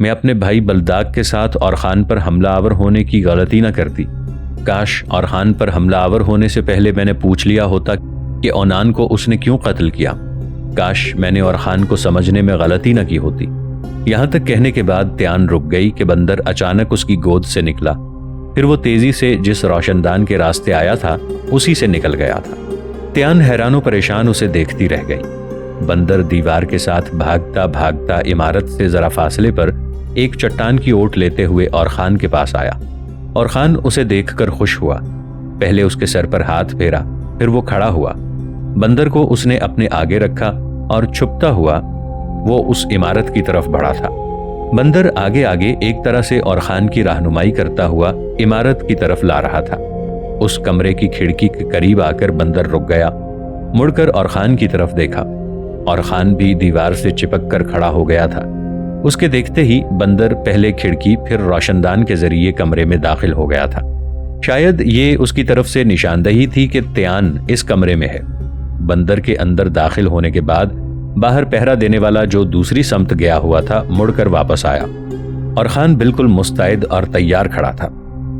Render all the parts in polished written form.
میں اپنے بھائی بلداغ کے ساتھ اورخان پر حملہ آور ہونے کی غلطی نہ کرتی۔ کاش اورخان پر حملہ آور ہونے سے پہلے میں نے پوچھ لیا ہوتا کہ اونان کو اس نے کیوں قتل کیا۔ کاش میں نے اورخان کو سمجھنے میں غلطی نہ کی ہوتی۔ یہاں تک کہنے کے بعد تیان رک گئی کہ بندر اچانک اس کی گود سے نکلا، پھر وہ تیزی سے جس روشن دان کے راستے آیا تھا اسی سے نکل گیا تھا۔ تیان حیران و پریشان اسے دیکھتی رہ گئی۔ بندر دیوار کے ساتھ بھاگتا بھاگتا عمارت سے ذرا فاصلے پر ایک چٹان کی اوٹ لیتے ہوئے اورخان کے پاس آیا۔ اورخان اسے دیکھ کر خوش ہوا، پہلے اس کے سر پر ہاتھ پھیرا، پھر وہ کھڑا ہوا۔ بندر کو اس نے اپنے آگے رکھا اور چھپتا ہوا وہ اس عمارت کی طرف بڑھا تھا۔ بندر آگے آگے ایک طرح سے اورخان کی رہنمائی کرتا ہوا عمارت کی طرف لا رہا تھا۔ اس کمرے کی کھڑکی کے قریب آ کر بندر رک گیا، مڑ کر اورخان کی طرف دیکھا۔ اورخان بھی دیوار سے چپک کر کھڑا ہو گیا تھا۔ اس کے دیکھتے ہی بندر پہلے کھڑکی پھر روشن دان کے ذریعے کمرے میں داخل ہو گیا تھا۔ شاید یہ اس کی طرف سے نشاندہی تھی کہ تیان اس کمرے میں ہے۔ بندر کے اندر داخل ہونے کے بعد باہر پہرا دینے والا جو دوسری سمت گیا ہوا تھا مڑ کر واپس آیا۔ اورخان بالکل مستعد اور تیار کھڑا تھا۔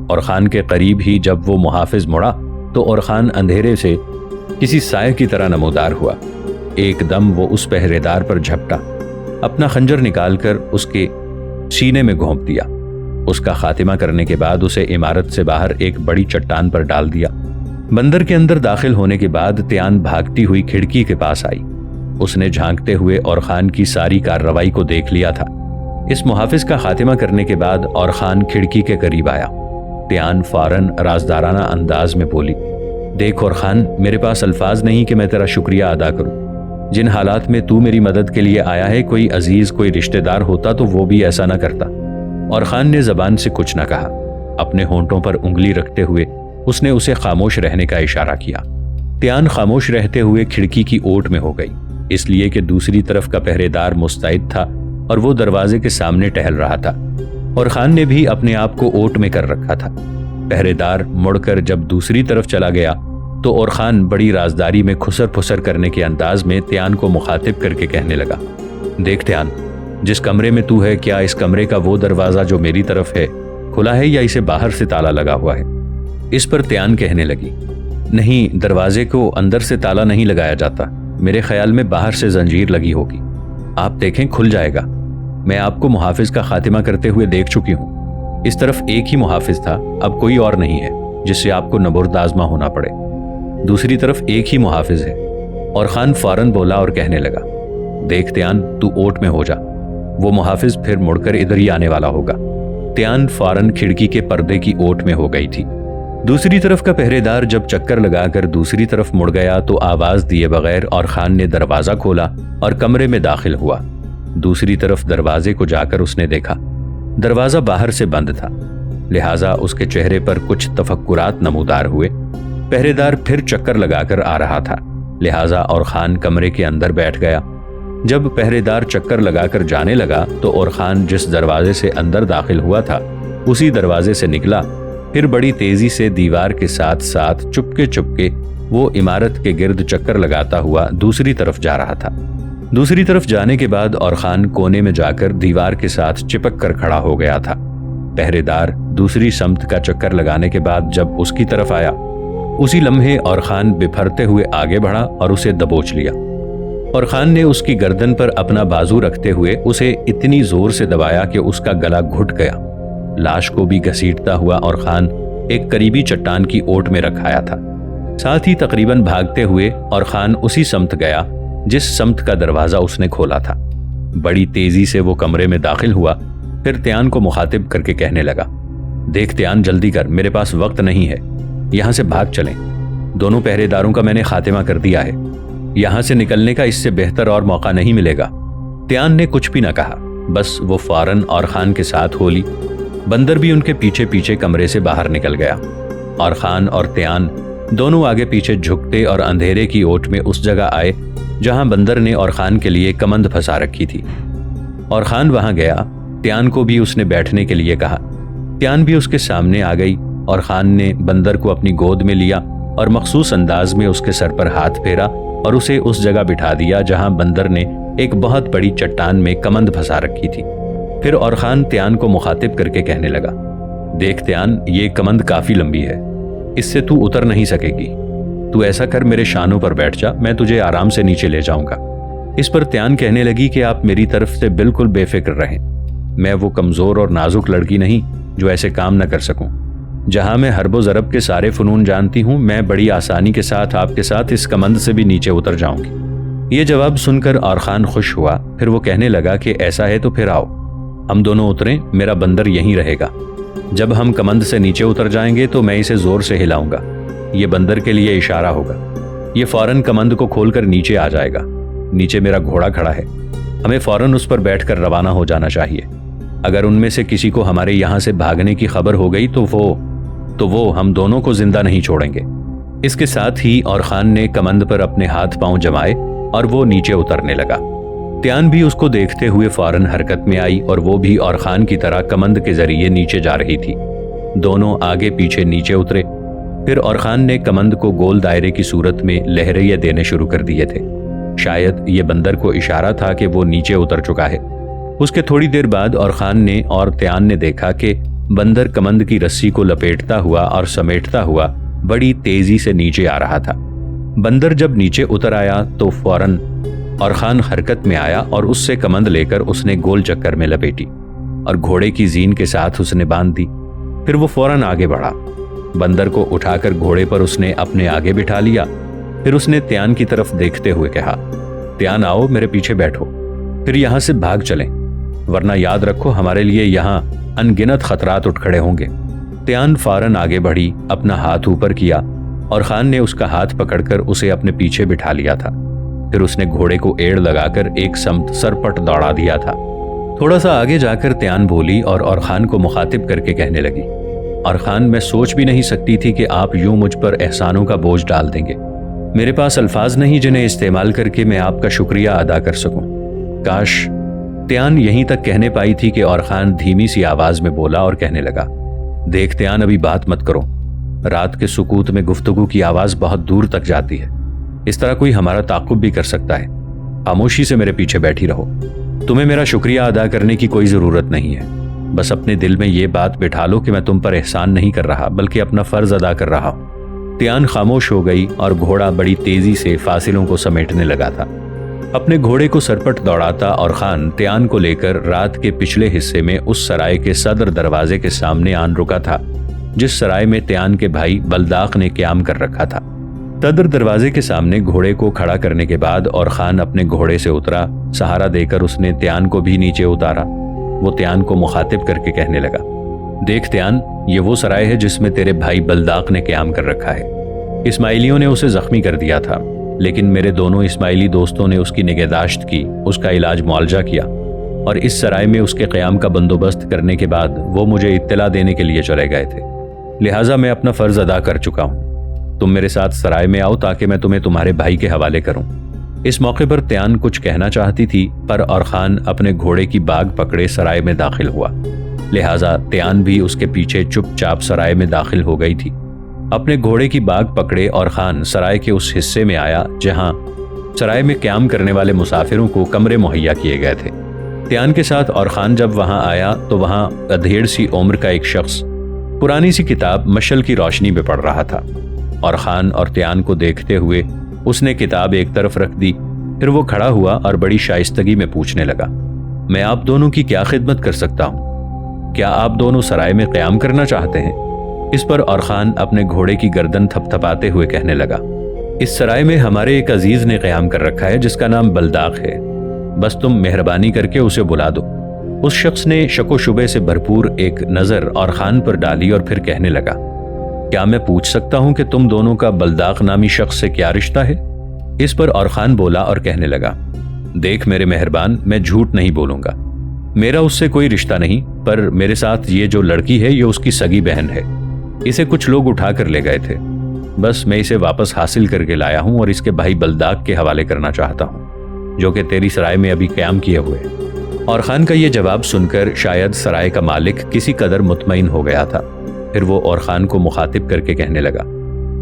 اورخان کے قریب ہی جب وہ محافظ مڑا تو اورخان اندھیرے سے کسی سائے کی طرح نمودار ہوا۔ ایک دم وہ اس پہرے دار پر جھپٹا، اپنا خنجر نکال کر اس کے سینے میں گھونپ دیا۔ اس کا خاتمہ کرنے کے بعد اسے عمارت سے باہر ایک بڑی چٹان پر ڈال دیا۔ بندر کے اندر داخل ہونے کے بعد تیان بھاگتی ہوئی کھڑکی کے پاس آئی۔ اس نے جھانکتے ہوئے اورخان کی ساری کارروائی کو دیکھ لیا تھا۔ اس محافظ کا خاتمہ کرنے کے بعد اورخان کھڑکی کے قریب آیا۔ تیان فوراً رازدارانہ انداز میں بولی، دیکھ اورخان، میرے پاس الفاظ نہیں کہ میں تیرا شکریہ ادا کروں۔ جن حالات میں تو میری مدد کے لیے آیا ہے، کوئی عزیز کوئی رشتہ دار ہوتا تو وہ بھی ایسا نہ کرتا۔ اورخان نے زبان سے کچھ نہ کہا۔ اپنے ہونٹوں پر انگلی رکھتے ہوئے اس نے اسے خاموش رہنے کا اشارہ کیا۔ تیان خاموش رہتے ہوئے کھڑکی کی اوٹ میں ہو گئی، اس لیے کہ دوسری طرف کا پہرے دار مستعد تھا اور وہ دروازے کے سامنے ٹہل رہا تھا۔ اورخان نے بھی اپنے آپ کو اوٹ میں کر رکھا تھا۔ پہرے دار مڑ کر جب دوسری طرف چلا گیا تو اورخان بڑی رازداری میں کھسر پھسر کرنے کے انداز میں تیان کو مخاطب کر کے کہنے لگا، دیکھ تیان، جس کمرے میں تو ہے، کیا اس کمرے کا وہ دروازہ جو میری طرف ہے کھلا ہے یا اسے باہر سے تالا لگا ہوا ہے؟ اس پر تیان کہنے لگی، نہیں، دروازے کو اندر سے تالا نہیں لگایا جاتا، میرے خیال میں باہر سے زنجیر لگی ہوگی، آپ دیکھیں کھل جائے گا۔ میں آپ کو محافظ کا خاتمہ کرتے ہوئے دیکھ چکی ہوں۔ اس طرف ایک ہی محافظ تھا، اب کوئی اور نہیں ہے جس سے آپ کو نبرد آزما ہونا پڑے۔ دوسری طرف ایک ہی محافظ ہے۔ اورخان فوراً بولا اور کہنے لگا، دیکھ تیان، تو اوٹ میں ہو جا، وہ محافظ پھر مڑ کر ادھر ہی آنے والا ہوگا۔ تیان فوراً کھڑکی کے پردے کی اوٹ میں ہو گئی تھی۔ دوسری طرف کا پہرے دار جب چکر لگا کر دوسری طرف مڑ گیا تو آواز دیے بغیر اورخان نے دروازہ کھولا اور کمرے میں داخل ہوا۔ دوسری طرف دروازے کو جا کر اس نے دیکھا دروازہ باہر سے بند تھا، لہٰذا اس کے چہرے پر کچھ تفکرات نمودار ہوئے۔ پہرے دار پھر چکر لگا کر آ رہا تھا، لہٰذا اورخان کمرے کے اندر بیٹھ گیا۔ جب پہرے دار چکر لگا کر جانے لگا تو اورخان جس دروازے سے اندر داخل ہوا تھا اسی دروازے سے نکلا، پھر بڑی تیزی سے دیوار کے ساتھ ساتھ چپکے چپکے وہ عمارت کے گرد چکر لگاتا ہوا دوسری طرف جا رہا تھا۔ دوسری طرف جانے کے بعد اورخان کونے میں جا کر دیوار کے ساتھ چپک کر کھڑا ہو گیا تھا۔ پہرے دار دوسری سمت کا چکر لگانے کے بعد جب اس کی طرف آیا، اسی لمحے اورخان بپھرتے ہوئے آگے بڑھا اور اسے دبوچ لیا۔ اورخان نے اس کی گردن پر اپنا بازو رکھتے ہوئے اسے اتنی زور سے دبایا کہ اس کا گلا گھٹ گیا۔ لاش کو بھی گھسیٹتا ہوا اورخان ایک قریبی چٹان کی اوٹ میں رکھایا تھا۔ ساتھ ہی تقریباً بھاگتے ہوئے اورخان اسی سمت گیا جس سمت کا دروازہ اس نے کھولا تھا۔ بڑی تیزی سے وہ کمرے میں داخل ہوا، پھر تیان کو مخاطب کر کے کہنے لگا، دیکھ تیان، جلدی کر، میرے پاس وقت نہیں ہے، یہاں سے بھاگ چلیں۔ دونوں پہرے داروں کا میں نے خاتمہ کر دیا ہے، یہاں سے نکلنے کا اس سے بہتر اور موقع نہیں ملے گا۔ تیان نے کچھ بھی نہ کہا، بس وہ فوراً اورخان کے ساتھ ہو لی۔ بندر بھی ان کے پیچھے پیچھے کمرے سے باہر نکل گیا۔ اورخان اور تیان دونوں آگے پیچھے جھکتے اور اندھیرے کی اوٹ میں اس جگہ آئے جہاں بندر نے اورخان کے لیے کمند پھنسا رکھی تھی۔ اورخان وہاں گیا، تیان کو بھی اس نے بیٹھنے کے لیے کہا۔ تیان بھی اس کے سامنے آ گئی۔ اورخان نے بندر کو اپنی گود میں لیا اور مخصوص انداز میں اس کے سر پر ہاتھ پھیرا اور اسے اس جگہ بٹھا دیا جہاں بندر نے ایک بہت بڑی چٹان میں کمند پھنسا رکھی تھی۔ پھر اور خان تیان کو مخاطب کر کے کہنے لگا، دیکھ تیان، یہ کمند کافی لمبی ہے، اس سے تو اتر نہیں سکے گی، تو ایسا کر میرے شانوں پر بیٹھ جا، میں تجھے آرام سے نیچے لے جاؤں گا۔ اس پر تیان کہنے لگی کہ آپ میری طرف سے بالکل بے فکر رہیں، میں وہ کمزور اور نازک لڑکی نہیں جو ایسے کام نہ کر سکوں۔ جہاں میں حرب و ضرب کے سارے فنون جانتی ہوں، میں بڑی آسانی کے ساتھ آپ کے ساتھ اس کمند سے بھی نیچے اتر جاؤں گی۔ یہ جواب سن کر اور خان خوش ہوا، پھر وہ کہنے لگا کہ ایسا ہے تو پھر آؤ، ہم دونوں اتریں، میرا بندر یہیں رہے گا۔ جب ہم کمند سے نیچے اتر جائیں گے تو میں اسے زور سے ہلاؤں گا، یہ بندر کے لیے اشارہ ہوگا، یہ فوراً کمند کو کھول کر نیچے آ جائے گا۔ نیچے میرا گھوڑا کھڑا ہے، ہمیں فوراً اس پر بیٹھ کر روانہ ہو جانا چاہیے۔ اگر ان میں سے کسی کو ہمارے یہاں سے بھاگنے کی خبر ہو گئی تو وہ ہم دونوں کو زندہ نہیں چھوڑیں گے۔ اس کے ساتھ ہی اور خان نے کمند پر اپنے ہاتھ پاؤں جمائے اور وہ نیچے اترنے لگا۔ تیان بھی اس کو دیکھتے ہوئے فوراً حرکت میں آئی اور وہ بھی اور خان کی طرح کمند کے ذریعے نیچے جا رہی تھی۔ دونوں آگے پیچھے نیچے اترے، پھر اور خان نے کمند کو گول دائرے کی صورت میں لہریں دینے شروع کر دیے تھے۔ شاید یہ بندر کو اشارہ تھا کہ وہ نیچے اتر چکا ہے۔ اس کے تھوڑی دیر بعد اور خان نے اور تیان نے دیکھا کہ بندر کمند کی رسی کو لپیٹتا ہوا اور سمیٹتا ہوا بڑی تیزی سے نیچے آ رہا تھا۔ بندر جب نیچے اتر آیا تو فوراً اور خان حرکت میں آیا اور اس سے کمند لے کر اس نے گول چکر میں لپیٹی اور گھوڑے کی زین کے ساتھ اس نے باندھ دی۔ پھر وہ فوراً آگے بڑھا، بندر کو اٹھا کر گھوڑے پر اس نے اپنے آگے بٹھا لیا۔ پھر اس نے تیان کی طرف دیکھتے ہوئے کہا، تیان آؤ، میرے پیچھے بیٹھو، پھر یہاں سے بھاگ چلیں، ورنہ یاد رکھو ہمارے لیے یہاں ان گنت خطرات اٹھ کھڑے ہوں گے۔ تیان فوراً آگے بڑھی، اپنا ہاتھ اوپر کیا اور خان نے اس کا ہاتھ پکڑ کر اسے اپنے پیچھے بٹھا لیا تھا۔ پھر اس نے گھوڑے کو ایڑ لگا کر ایک سمت سرپٹ دوڑا دیا تھا۔ تھوڑا سا آگے جا کر تیان بولی اور خان کو مخاطب کر کے کہنے لگی، اور خان، میں سوچ بھی نہیں سکتی تھی کہ آپ یوں مجھ پر احسانوں کا بوجھ ڈال دیں گے۔ میرے پاس الفاظ نہیں جنہیں استعمال کر کے میں آپ کا شکریہ ادا کر سکوں۔ کاش۔ تیان یہیں تک کہنے پائی تھی کہ اور خان دھیمی سی آواز میں بولا اور کہنے لگا، دیکھ تیان، ابھی بات مت کرو، رات کے سکوت میں گفتگو کی آواز بہت دور تک جاتی ہے، اس طرح کوئی ہمارا تعاقب بھی کر سکتا ہے، خاموشی سے میرے پیچھے بیٹھی رہو، تمہیں میرا شکریہ ادا کرنے کی کوئی ضرورت نہیں ہے، بس اپنے دل میں یہ بات بٹھا لو کہ میں تم پر احسان نہیں کر رہا بلکہ اپنا فرض ادا کر رہا ہوں۔ تیان خاموش ہو گئی اور گھوڑا بڑی تیزی سے فاصلوں کو سمیٹنے لگا تھا۔ اپنے گھوڑے کو سرپٹ دوڑاتا اور خان تیان کو لے کر رات کے پچھلے حصے میں اس سرائے کے صدر دروازے کے سامنے آن رکا تھا جس سرائے میں تیان کے بھائی بلداخ نے قیام کر رکھا تھا۔ صدر دروازے کے سامنے گھوڑے کو کھڑا کرنے کے بعد اور خان اپنے گھوڑے سے اترا، سہارا دے کر اس نے تیان کو بھی نیچے اتارا۔ وہ تیان کو مخاطب کر کے کہنے لگا، دیکھ تیان، یہ وہ سرائے ہے جس میں تیرے بھائی بلداخ نے قیام کر رکھا ہے۔ اسماعیلیوں نے اسے زخمی کر دیا تھا، لیکن میرے دونوں اسماعیلی دوستوں نے اس کی نگہداشت کی، اس کا علاج معالجہ کیا، اور اس سرائے میں اس کے قیام کا بندوبست کرنے کے بعد وہ مجھے اطلاع دینے کے لیے چلے گئے تھے، لہٰذا میں اپنا فرض ادا کر چکا ہوں۔ تم میرے ساتھ سرائے میں آؤ تاکہ میں تمہیں تمہارے بھائی کے حوالے کروں۔ اس موقع پر تیان کچھ کہنا چاہتی تھی، پر اور خان اپنے گھوڑے کی باگ پکڑے سرائے میں داخل ہوا، لہٰذا تیان بھی اس کے پیچھے چپ چاپ سرائے میں داخل ہو گئی تھی۔ اپنے گھوڑے کی باگ پکڑے اور خان سرائے کے اس حصے میں آیا جہاں سرائے میں قیام کرنے والے مسافروں کو کمرے مہیا کیے گئے تھے۔ تیان کے ساتھ اور خان جب وہاں آیا تو وہاں ادھیڑ سی عمر کا ایک شخص پرانی سی کتاب مشعل کی روشنی میں پڑھ رہا تھا، اور خان اور تیان کو دیکھتے ہوئے اس نے کتاب ایک طرف رکھ دی۔ پھر وہ کھڑا ہوا اور بڑی شائستگی میں پوچھنے لگا، میں آپ دونوں کی کیا خدمت کر سکتا ہوں؟ کیا آپ دونوں سرائے میں قیام کرنا چاہتے ہیں؟ اس پر اور خان اپنے گھوڑے کی گردن تھپ تھپاتے ہوئے کہنے لگا، اس سرائے میں ہمارے ایک عزیز نے قیام کر رکھا ہے جس کا نام بلداخ ہے، بس تم مہربانی کر کے اسے بلا دو۔ اس شخص نے شک و شبے سے بھرپور ایک نظر اور خان پر ڈالی اور پھر کہنے لگا، کیا میں پوچھ سکتا ہوں کہ تم دونوں کا بلداخ نامی شخص سے کیا رشتہ ہے؟ اس پر اور خان بولا اور کہنے لگا، دیکھ میرے مہربان، میں جھوٹ نہیں بولوں گا، میرا اس سے کوئی رشتہ نہیں، پر میرے ساتھ یہ جو لڑکی ہے یہ اس کی سگی بہن ہے، اسے کچھ لوگ اٹھا کر لے گئے تھے، بس میں اسے واپس حاصل کر کے لایا ہوں اور اس کے بھائی بلداخ کے حوالے کرنا چاہتا ہوں جو کہ تیری سرائے میں ابھی قیام کیے ہوئے۔ اور خان کا یہ جواب سن کر شاید سرائے کا مالک کسی قدر مطمئن ہو گیا تھا۔ پھر وہ اور خان کو مخاطب کر کے کہنے لگا،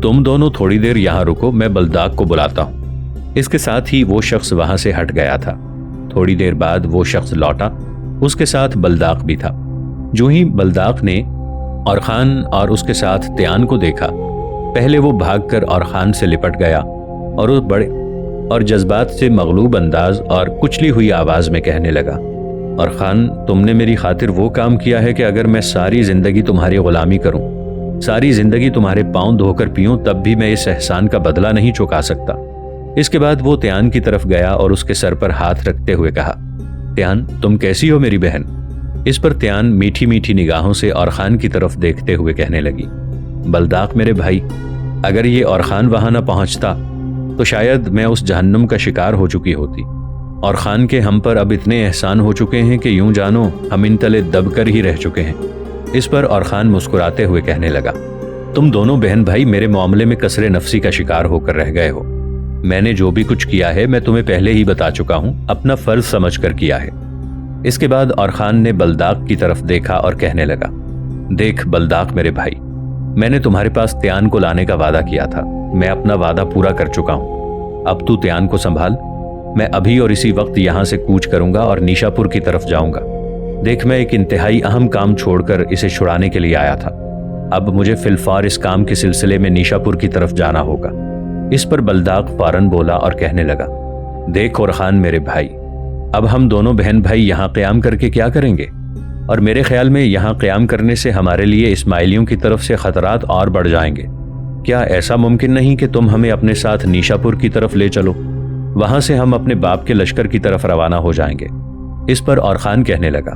تم دونوں تھوڑی دیر یہاں رکو، میں بلداخ کو بلاتا ہوں۔ اس کے ساتھ ہی وہ شخص وہاں سے ہٹ گیا تھا۔ تھوڑی دیر بعد وہ شخص لوٹا اس کے ساتھ بلداق بھی تھا۔ جو ہی بلداق نے اور خان اور اس کے ساتھ تیان کو دیکھا، پہلے وہ بھاگ کر اور خان سے لپٹ گیا اور اس بڑے اور جذبات سے مغلوب انداز اور کچلی ہوئی آواز میں کہنے لگا، اور خان، تم نے میری خاطر وہ کام کیا ہے کہ اگر میں ساری زندگی تمہاری غلامی کروں، ساری زندگی تمہارے پاؤں دھو کر پیوں، تب بھی میں اس احسان کا بدلہ نہیں چکا سکتا۔ اس کے بعد وہ تیان کی طرف گیا اور اس کے سر پر ہاتھ رکھتے ہوئے کہا، تیان، تم کیسی ہو میری بہن؟ اس پر تیان میٹھی میٹھی نگاہوں سے اور خان کی طرف دیکھتے ہوئے کہنے لگی، بلداق میرے بھائی، اگر یہ اور خان وہاں نہ پہنچتا تو شاید میں اس جہنم کا شکار ہو چکی ہوتی، اور خان کے ہم پر اب اتنے احسان ہو چکے ہیں کہ یوں جانو ہم ان تلے دب کر ہی رہ چکے ہیں۔ اس پر اور خان مسکراتے ہوئے کہنے لگا، تم دونوں بہن بھائی میرے معاملے میں کسر نفسی کا شکار ہو کر رہ گئے ہو۔ میں نے جو بھی کچھ کیا ہے میں تمہیں پہلے ہی بتا چکا ہوں، اپنا فرض سمجھ کر کیا ہے۔ اس کے بعد اور خان نے بلداق کی طرف دیکھا اور کہنے لگا، دیکھ بلداق میرے بھائی، میں نے تمہارے پاس تیان کو لانے کا وعدہ کیا تھا، میں اپنا وعدہ پورا کر چکا ہوں۔ اب تو تیان کو سنبھال، میں ابھی اور اسی وقت یہاں سے کوچ کروں گا اور نیشا پور کی طرف جاؤں گا۔ دیکھ، میں ایک انتہائی اہم کام چھوڑ کر اسے چھڑانے کے لیے آیا تھا، اب مجھے فی الفور اس کام کے سلسلے میں نیشا پور کی طرف جانا ہوگا۔ اس پر بلداق فوراً بولا اور کہنے لگا، دیکھ اور خان میرے بھائی، اب ہم دونوں بہن بھائی یہاں قیام کر کے کیا کریں گے؟ اور میرے خیال میں یہاں قیام کرنے سے ہمارے لیے اسماعیلیوں کی طرف سے خطرات اور بڑھ جائیں گے۔ کیا ایسا ممکن نہیں کہ تم ہمیں اپنے ساتھ نیشا پور کی طرف لے چلو؟ وہاں سے ہم اپنے باپ کے لشکر کی طرف روانہ ہو جائیں گے۔ اس پر اور خان کہنے لگا،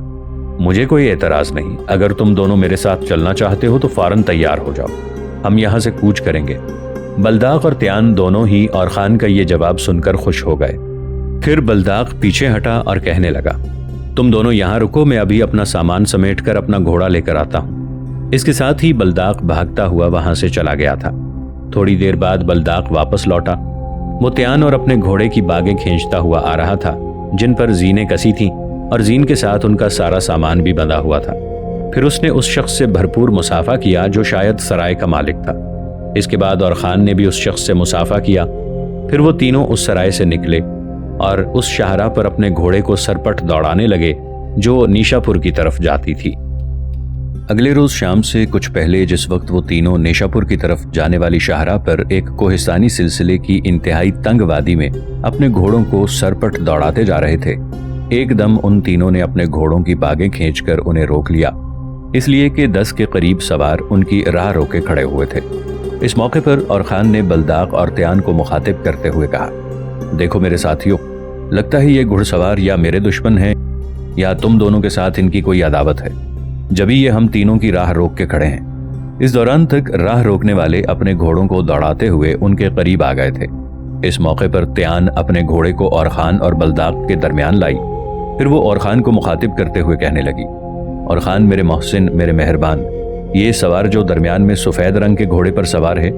مجھے کوئی اعتراض نہیں، اگر تم دونوں میرے ساتھ چلنا چاہتے ہو تو فوراً تیار ہو جاؤ، ہم یہاں سے کوچ کریں گے۔ بلداق اور تیان دونوں ہی اور خان کا یہ جواب سن کر خوش ہو گئے۔ پھر بلداق پیچھے ہٹا اور کہنے لگا، تم دونوں یہاں رکو، میں ابھی اپنا سامان سمیٹ کر اپنا گھوڑا لے کر آتا ہوں۔ اس کے ساتھ ہی بلداق بھاگتا ہوا وہاں سے چلا گیا تھا۔ تھوڑی دیر بعد بلداق واپس لوٹا۔ وہ تیان اور اپنے گھوڑے کی باگیں کھینچتا ہوا آ رہا تھا، جن پر زینیں کسی تھیں اور زین کے ساتھ ان کا سارا سامان بھی بندھا ہوا تھا۔ پھر اس نے اس شخص سے بھرپور مصافحہ کیا جو شاید سرائے کا مالک تھا۔ اس کے بعد اور خان نے بھی اس شخص سے مصافحہ کیا۔ پھر وہ تینوں اس سرائے سے نکلے اور اس شاہراہ پر اپنے گھوڑے کو سرپٹ دوڑانے لگے جو نیشا پور کی طرف جاتی تھی۔ اگلے روز شام سے کچھ پہلے، جس وقت وہ تینوں نیشا پور کی طرف جانے والی شاہراہ پر ایک کوہستانی سلسلے کی انتہائی تنگ وادی میں اپنے گھوڑوں کو سرپٹ دوڑاتے جا رہے تھے، ایک دم ان تینوں نے اپنے گھوڑوں کی باگیں کھینچ کر انہیں روک لیا، اس لیے کہ 10 کے قریب سوار ان کی راہ روکے کھڑے ہوئے تھے۔ اس موقع پر اور خان نے بلداق اور تیان کو مخاطب کرتے ہوئے کہا، دیکھو میرے ساتھیوں، لگتا ہے یہ گھڑ سوار یا میرے دشمن ہیں یا تم دونوں کے ساتھ ان کی کوئی عداوت ہے، جبھی یہ ہم تینوں کی راہ روک کے کھڑے ہیں۔ اس دوران تک راہ روکنے والے اپنے گھوڑوں کو دوڑاتے ہوئے ان کے قریب آ گئے تھے۔ اس موقع پر تیان اپنے گھوڑے کو اور خان اور بلداق کے درمیان لائی۔ پھر وہ اور خان کو مخاطب کرتے ہوئے کہنے لگی، اور خان میرے محسن، میرے مہربان، یہ سوار جو درمیان میں سفید رنگ کے گھوڑے پر سوار ہے،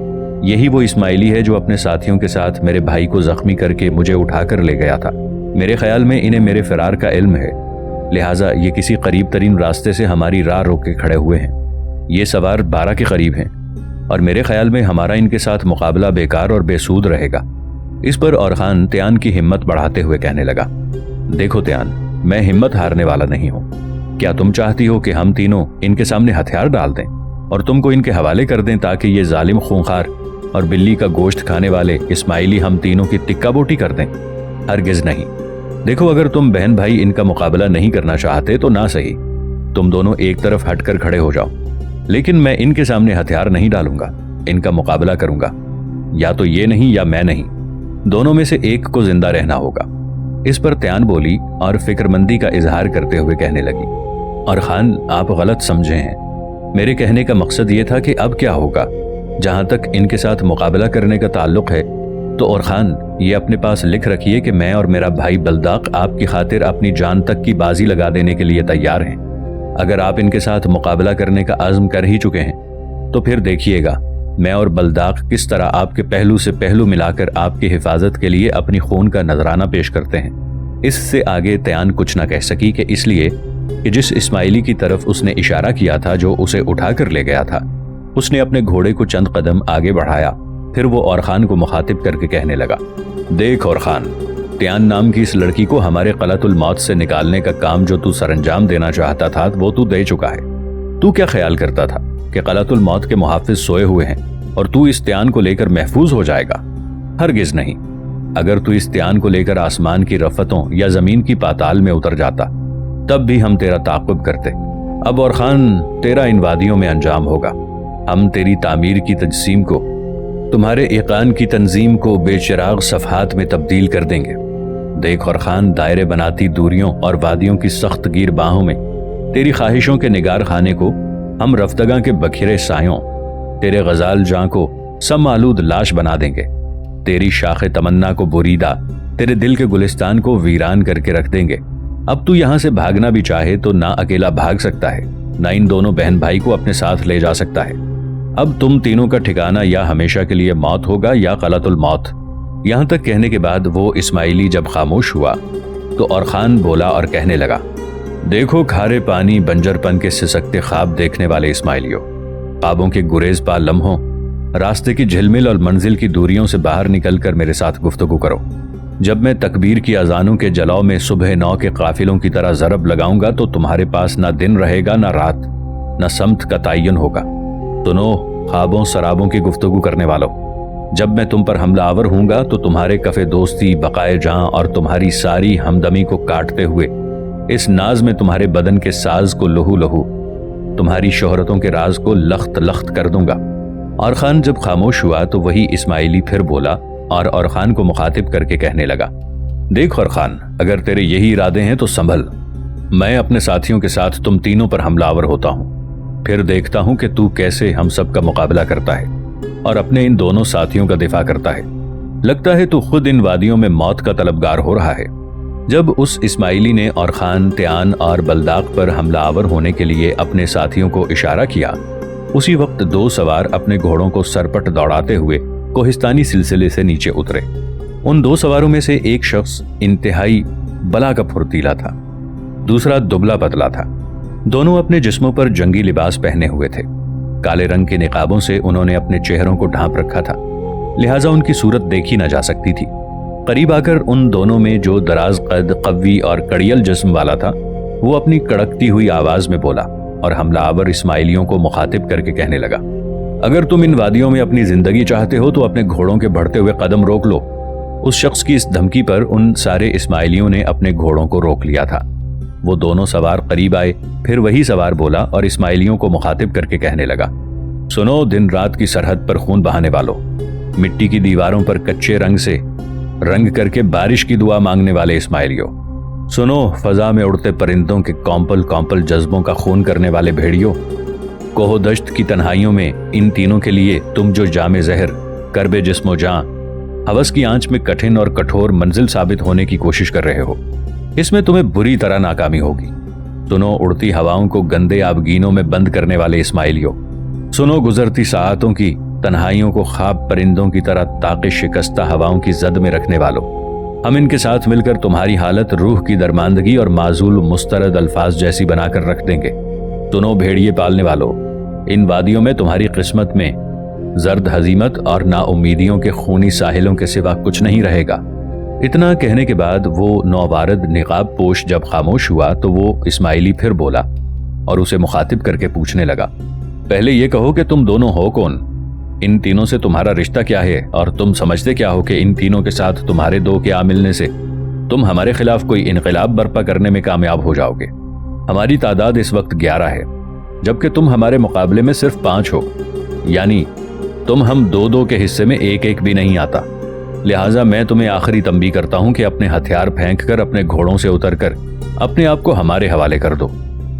یہی وہ اسماعیلی ہے جو اپنے ساتھیوں کے ساتھ میرے بھائی کو زخمی کر کے مجھے اٹھا کر لے گیا تھا۔ میرے خیال میں انہیں میرے فرار کا علم ہے، لہٰذا یہ کسی قریب ترین راستے سے ہماری راہ روک کے کھڑے ہوئے ہیں۔ یہ سوار 12 کے قریب ہیں اور میرے خیال میں ہمارا ان کے ساتھ مقابلہ بیکار اور بے سود رہے گا۔ اس پر اور خان تیان کی ہمت بڑھاتے ہوئے کہنے لگا، دیکھو تیان، میں ہمت ہارنے والا نہیں ہوں۔ کیا تم چاہتی ہو کہ ہم تینوں ان کے سامنے ہتھیار ڈال دیں اور تم کو ان کے حوالے کر دیں تاکہ یہ ظالم خونخوار اور بلی کا گوشت کھانے والے اسماعیلی ہم تینوں کی ٹکا بوٹی کر دیں؟ ہرگز نہیں۔ دیکھو، اگر تم بہن بھائی ان کا مقابلہ نہیں کرنا چاہتے تو نہ صحیح، تم دونوں ایک طرف ہٹ کر کھڑے ہو جاؤ، لیکن میں ان کے سامنے ہتھیار نہیں ڈالوں گا، ان کا مقابلہ کروں گا۔ یا تو یہ نہیں یا میں نہیں، دونوں میں سے ایک کو زندہ رہنا ہوگا۔ اس پر تیان بولی اور فکر مندی کا اظہار کرتے ہوئے کہنے لگی، اور خان، آپ غلط سمجھے ہیں، میرے کہنے کا مقصد یہ تھا کہ اب کیا ہوگا۔ جہاں تک ان کے ساتھ مقابلہ کرنے کا تعلق ہے تو اور خان، یہ اپنے پاس لکھ رکھیے کہ میں اور میرا بھائی بلداق آپ کی خاطر اپنی جان تک کی بازی لگا دینے کے لیے تیار ہیں۔ اگر آپ ان کے ساتھ مقابلہ کرنے کا عزم کر ہی چکے ہیں تو پھر دیکھیے گا میں اور بلداق کس طرح آپ کے پہلو سے پہلو ملا کر آپ کی حفاظت کے لیے اپنی خون کا نذرانہ پیش کرتے ہیں۔ اس سے آگے تیان کچھ نہ کہہ سکی کہ اس لیے کہ جس اسماعیلی کی طرف اس نے اشارہ کیا تھا جو اسے اٹھا کر لے گیا تھا، اس نے اپنے گھوڑے کو چند قدم آگے بڑھایا۔ پھر وہ اور خان کو مخاطب کر کے کہنے لگا، دیکھ اور خان، تیان نام کی اس لڑکی کو ہمارے قلعۃ الموت سے نکالنے کا کام جو تو سر انجام دینا چاہتا تھا وہ تو دے چکا ہے۔ تو کیا خیال کرتا تھا کہ قلعۃ الموت کے محافظ سوئے ہوئے ہیں اور تو اس تیان کو لے کر محفوظ ہو جائے گا؟ ہرگز نہیں۔ اگر تو اس تیان کو لے کر آسمان کی رفتوں یا زمین کی پاتال میں اتر جاتا تب بھی ہم تیرا تعاقب کرتے۔ اب اور خان تیرا ان وادیوں میں انجام ہوگا۔ ہم تیری تعمیر کی تجسیم کو، تمہارے ایقان کی تنظیم کو بے چراغ صفحات میں تبدیل کر دیں گے۔ دیکھ اور خان، دائرے بناتی دوریوں اور وادیوں کی سخت گیر باہوں میں تیری خواہشوں کے نگار خانے کو ہم رفتگاں کے بکھرے سایوں، تیرے غزال جاں کو سم آلود لاش بنا دیں گے۔ تیری شاخ تمنا کو بریدہ، تیرے دل کے گلستان کو ویران کر کے رکھ دیں گے۔ اب تو یہاں سے بھاگنا بھی چاہے تو نہ اکیلا بھاگ سکتا ہے، نہ ان دونوں بہن بھائی کو اپنے ساتھ لے جا سکتا ہے۔ اب تم تینوں کا ٹھکانہ یا ہمیشہ کے لیے موت ہوگا یا قلعۃ الموت۔ یہاں تک کہنے کے بعد وہ اسماعیلی جب خاموش ہوا تو اور خان بولا اور کہنے لگا، دیکھو کھارے پانی بنجر پن کے سسکتے خواب دیکھنے والے اسماعیلیوں، خوابوں کے گریز پا لمحوں، راستے کی جھلمل اور منزل کی دوریوں سے باہر نکل کر میرے ساتھ گفتگو کرو۔ جب میں تکبیر کی اذانوں کے جلاؤ میں صبح نو کے قافلوں کی طرح ضرب لگاؤں گا تو تمہارے پاس نہ دن رہے گا، نہ رات، نہ سمت کا تعین ہوگا۔ سنو خوابوں سرابوں کی گفتگو کرنے والوں، جب میں تم پر حملہ آور ہوں گا تو تمہارے کفے دوستی، بقائے جاں اور تمہاری ساری ہمدمی کو کاٹتے ہوئے اس ناز میں تمہارے بدن کے ساز کو لہو لہو، تمہاری شہرتوں کے راز کو لخت لخت کر دوں گا۔ اور خان جب خاموش ہوا تو وہی اسماعیلی پھر بولا اور خان کو مخاطب کر کے کہنے لگا، دیکھ اور خان، اگر تیرے یہی ارادے ہیں تو سنبھل۔ میں اپنے ساتھیوں کے ساتھ تم تینوں پر حملہ آور ہوتا ہوں، پھر دیکھتا ہوں کہ تو کیسے ہم سب کا مقابلہ کرتا ہے اور اپنے ان دونوں ساتھیوں کا دفاع کرتا ہے۔ لگتا ہے تو خود ان وادیوں میں موت کا طلبگار ہو رہا ہے۔ جب اس اسماعیلی نے اور خان، تیان اور بلداق پر حملہ آور ہونے کے لیے اپنے ساتھیوں کو اشارہ کیا، اسی وقت دو سوار اپنے گھوڑوں کو سرپٹ دوڑاتے ہوئے کوہستانی سلسلے سے نیچے اترے۔ ان دو سواروں میں سے ایک شخص انتہائی بلا کا پھرتیلا تھا، دوسرا دبلا پتلا تھا۔ دونوں اپنے جسموں پر جنگی لباس پہنے ہوئے تھے۔ کالے رنگ کے نقابوں سے انہوں نے اپنے چہروں کو ڈھانپ رکھا تھا، لہٰذا ان کی صورت دیکھی نہ جا سکتی تھی۔ قریب آ کر ان دونوں میں جو دراز قد، قوی اور کڑیل جسم والا تھا وہ اپنی کڑکتی ہوئی آواز میں بولا اور حملہ آور اسماعیلیوں کو مخاطب کر کے کہنے لگا، اگر تم ان وادیوں میں اپنی زندگی چاہتے ہو تو اپنے گھوڑوں کے بڑھتے ہوئے قدم روک لو۔ اس شخص کی اس دھمکی پر ان سارے اسماعیلیوں نے اپنے گھوڑوں کو روک لیا تھا۔ وہ دونوں سوار قریب آئے، پھر وہی سوار بولا اور اسماعیلیوں کو مخاطب کر کے کہنے لگا، سنو دن رات کی سرحد پر خون بہانے والو، مٹی کی دیواروں پر کچے رنگ سے رنگ کر کے بارش کی دعا مانگنے والے اسماعیلیوں، سنو فضا میں اڑتے پرندوں کے کونپل کونپل جذبوں کا خون کرنے والے بھیڑیوں، کوہ و دشت کی تنہائیوں میں ان تینوں کے لیے تم جو جام زہر، کرب جسم و جاں، ہوس کی آنچ میں کٹھن اور کٹھور منزل ثابت ہونے کی کوشش کر رہے ہو، اس میں تمہیں بری طرح ناکامی ہوگی۔ سنو اڑتی ہواؤں کو گندے آبگینوں میں بند کرنے والے اسماعیلیوں، سنو گزرتی ساعتوں کی تنہائیوں کو خواب پرندوں کی طرح طاقت شکستہ ہواؤں کی زد میں رکھنے والوں، ہم ان کے ساتھ مل کر تمہاری حالت روح کی درماندگی اور معزول مسترد الفاظ جیسی بنا کر رکھ دیں گے۔ سنو بھیڑیے پالنے والوں، ان وادیوں میں تمہاری قسمت میں زرد ہزیمت اور نا امیدیوں کے خونی ساحلوں کے سوا کچھ نہیں رہے گا۔ اتنا کہنے کے بعد وہ نوبارد نقاب پوش جب خاموش ہوا تو وہ اسماعیلی پھر بولا اور اسے مخاطب کر کے پوچھنے لگا، پہلے یہ کہو کہ تم دونوں ہو کون؟ ان تینوں سے تمہارا رشتہ کیا ہے اور تم سمجھتے کیا ہو کہ ان تینوں کے ساتھ تمہارے دو کے آ ملنے سے تم ہمارے خلاف کوئی انقلاب برپا کرنے میں کامیاب ہو جاؤ گے؟ ہماری تعداد اس وقت 11 ہے، جبکہ تم ہمارے مقابلے میں صرف 5 ہو، یعنی تم ہم 2 کے حصے میں ایک بھی نہیں آتا۔ لہٰذا میں تمہیں آخری تنبیہ کرتا ہوں کہ اپنے ہتھیار پھینک کر اپنے گھوڑوں سے اتر کر اپنے آپ کو ہمارے حوالے کر دو۔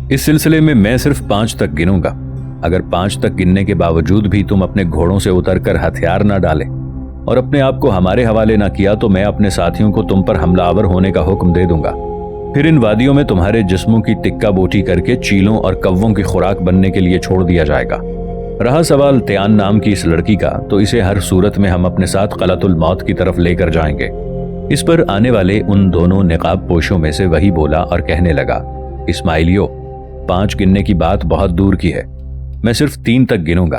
اس سلسلے میں میں صرف 5 تک گنوں گا، اگر 5 تک گننے کے باوجود بھی تم اپنے گھوڑوں سے اتر کر ہتھیار نہ ڈالے اور اپنے آپ کو ہمارے حوالے نہ کیا تو میں اپنے ساتھیوں کو تم پر حملہ آور ہونے کا حکم دے دوں گا، پھر ان وادیوں میں تمہارے جسموں کی تکہ بوٹی کر کے چیلوں اور کووں کی خوراک بننے کے لیے چھوڑ دیا جائے گا۔ رہا سوال تیان نام کی اس لڑکی کا، تو اسے ہر صورت میں ہم اپنے ساتھ قلعۃ الموت کی طرف لے کر جائیں گے۔ اس پر آنے والے ان دونوں نقاب پوشوں میں سے وہی بولا اور کہنے لگا، اسماعیلیو، 5 گننے کی بات بہت دور کی ہے، میں صرف 3 تک گنوں گا۔